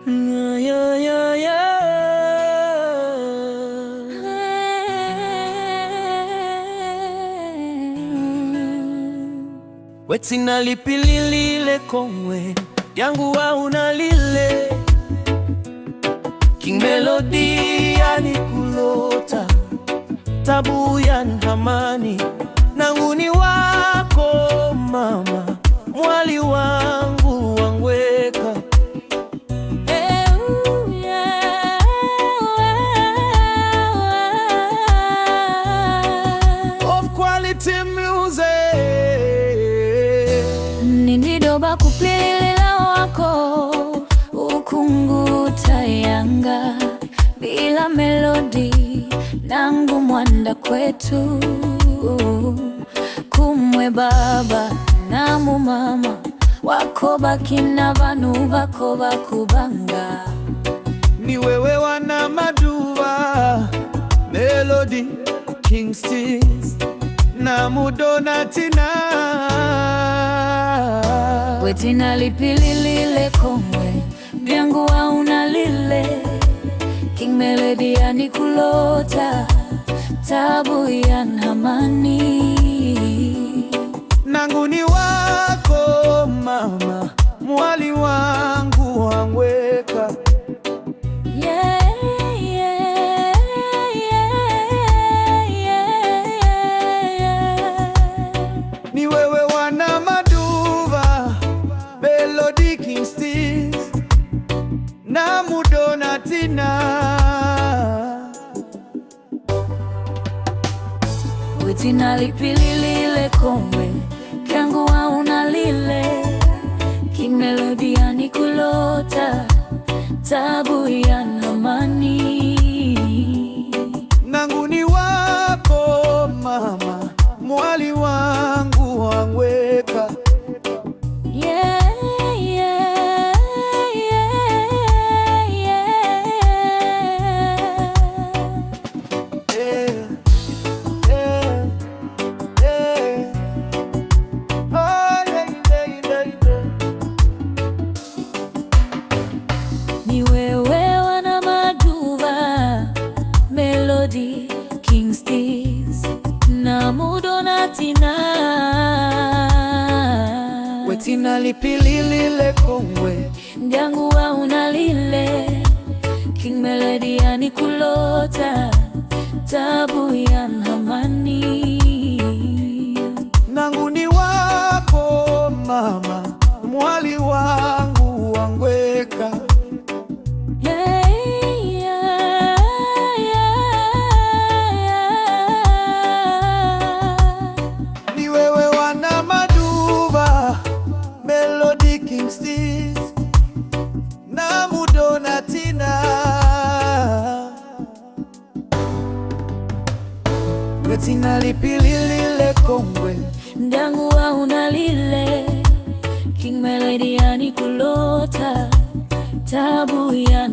Yeah, yeah, yeah. Wetina lipililile kongwe yangu wa unalile King Melody yani kulota tabu ya nhamani nanguni wako mama mwali wangu wangweka of quality music nindidoba kupilila wako ukunguta yanga bila melodi nangu mwanda kwetu kumwe baba namu mama wako bakina vanu vako bakubanga ni wewe wana maduva Melody King Steez namu Donatina wetina lipililile kongwe vyangu wa unalile King Melody yani kulota tabu ya nhamani nanguni wako mama mwali wangu wangweka yeah, yeah, yeah, yeah. Ni wewe wana maduva Melody King Steez namu Donatina wetina lipililile kongwe kyangu wa unalile King Melody yani kulota tabu ya nhamani nanguni wako mama mwali wangu wangweka yeah, yeah, yeah, yeah. Ni wewe wana maduva Melody King Steez namu Donatina wetina lipililile kongwe ndyangu wa unalile King Melody yani kulota tabu ya nhamani nanguni wako mama mwali wangu wangweka yeah, yeah, yeah. ni wewe wana maduva Melody King Steez namu Donatina wetina lipililile kongwe ndyangu wa unalile King Melody yani kulota tabu ya